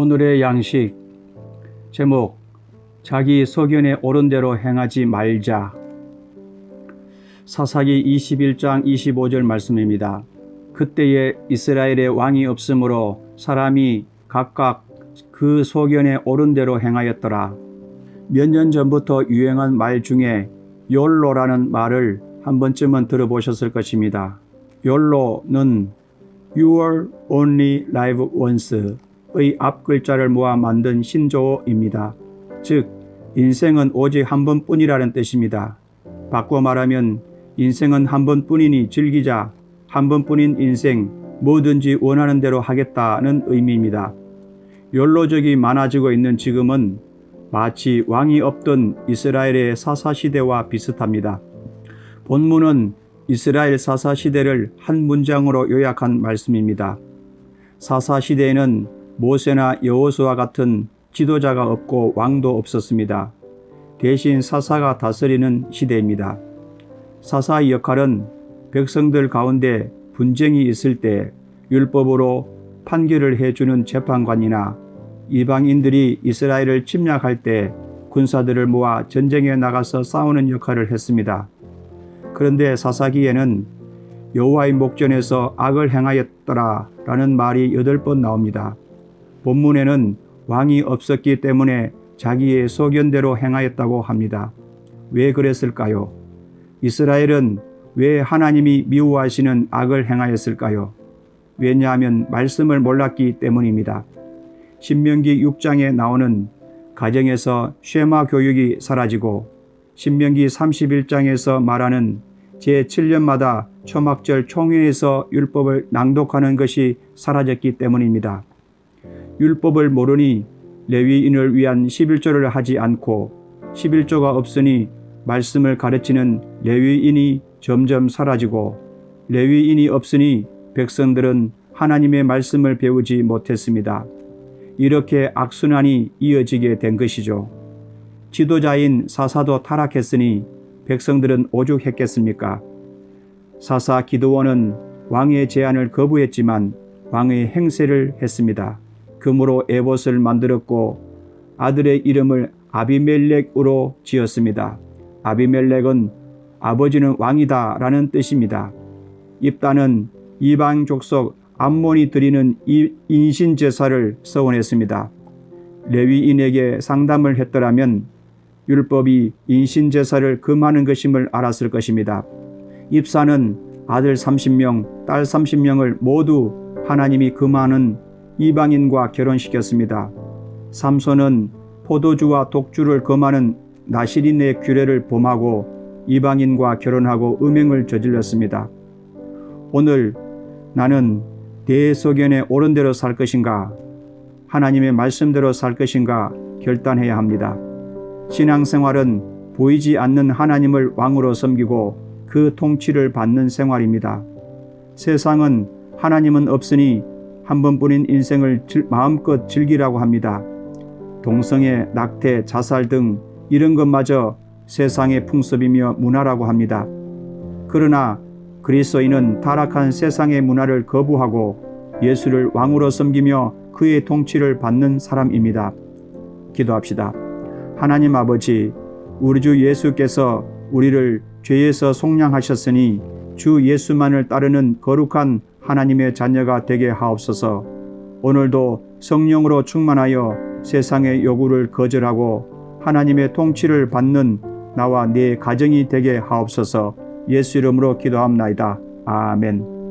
오늘의 양식. 제목, 자기 소견에 옳은 대로 행하지 말자. 사사기 21장 25절 말씀입니다. 그때에 이스라엘에 왕이 없으므로 사람이 각각 그 소견에 옳은 대로 행하였더라. 몇 년 전부터 유행한 말 중에 욜로라는 말을 한 번쯤은 들어보셨을 것입니다. 욜로는 You only live once의 앞 글자를 모아 만든 신조어입니다. 즉, 인생은 오직 한 번뿐이라는 뜻입니다. 바꿔 말하면 인생은 한 번뿐이니 즐기자, 한 번뿐인 인생 뭐든지 원하는 대로 하겠다는 의미입니다. 욜로족이 많아지고 있는 지금은 마치 왕이 없던 이스라엘의 사사시대와 비슷합니다. 본문은 이스라엘 사사시대를 한 문장으로 요약한 말씀입니다. 사사시대에는 모세나 여호수아 같은 지도자가 없고 왕도 없었습니다. 대신 사사가 다스리는 시대입니다. 사사의 역할은 백성들 가운데 분쟁이 있을 때 율법으로 판결을 해주는 재판관이나 이방인들이 이스라엘을 침략할 때 군사들을 모아 전쟁에 나가서 싸우는 역할을 했습니다. 그런데 사사기에는 여호와의 목전에서 악을 행하였더라 라는 말이 8번 나옵니다. 본문에는 왕이 없었기 때문에 자기의 소견대로 행하였다고 합니다. 왜 그랬을까요? 이스라엘은 왜 하나님이 미워하시는 악을 행하였을까요? 왜냐하면 말씀을 몰랐기 때문입니다. 신명기 6장에 나오는 가정에서 쉐마 교육이 사라지고 신명기 31장에서 말하는 제7년마다 초막절 총회에서 율법을 낭독하는 것이 사라졌기 때문입니다. 율법을 모르니 레위인을 위한 11조를 하지 않고 11조가 없으니 말씀을 가르치는 레위인이 점점 사라지고 레위인이 없으니 백성들은 하나님의 말씀을 배우지 못했습니다. 이렇게 악순환이 이어지게 된 것이죠. 지도자인 사사도 타락했으니 백성들은 오죽했겠습니까? 사사 기드온은 왕의 제안을 거부했지만 왕의 행세를 했습니다. 금으로 에봇을 만들었고 아들의 이름을 아비멜렉으로 지었습니다. 아비멜렉은 아버지는 왕이다 라는 뜻입니다. 입단은 이방 족속 암몬이 드리는 인신제사를 서원했습니다. 레위인에게 상담을 했더라면 율법이 인신제사를 금하는 것임을 알았을 것입니다. 입사는 아들 30명, 딸 30명을 모두 하나님이 금하는 이방인과 결혼시켰습니다. 삼손은 포도주와 독주를 금하는 나시린의 규례를 범하고 이방인과 결혼하고 음행을 저질렀습니다. 오늘 나는 내 소견에 옳은 대로 살 것인가, 하나님의 말씀대로 살 것인가 결단해야 합니다. 신앙생활은 보이지 않는 하나님을 왕으로 섬기고 그 통치를 받는 생활입니다. 세상은 하나님은 없으니 한 번뿐인 인생을 마음껏 즐기라고 합니다. 동성애, 낙태, 자살 등 이런 것마저 세상의 풍습이며 문화라고 합니다. 그러나 그리스도인은 타락한 세상의 문화를 거부하고 예수를 왕으로 섬기며 그의 통치를 받는 사람입니다. 기도합시다. 하나님 아버지, 우리 주 예수께서 우리를 죄에서 속량하셨으니 주 예수만을 따르는 거룩한 하나님의 자녀가 되게 하옵소서. 오늘도 성령으로 충만하여 세상의 요구를 거절하고 하나님의 통치를 받는 나와 내 가정이 되게 하옵소서. 예수 이름으로 기도합나이다. 아멘.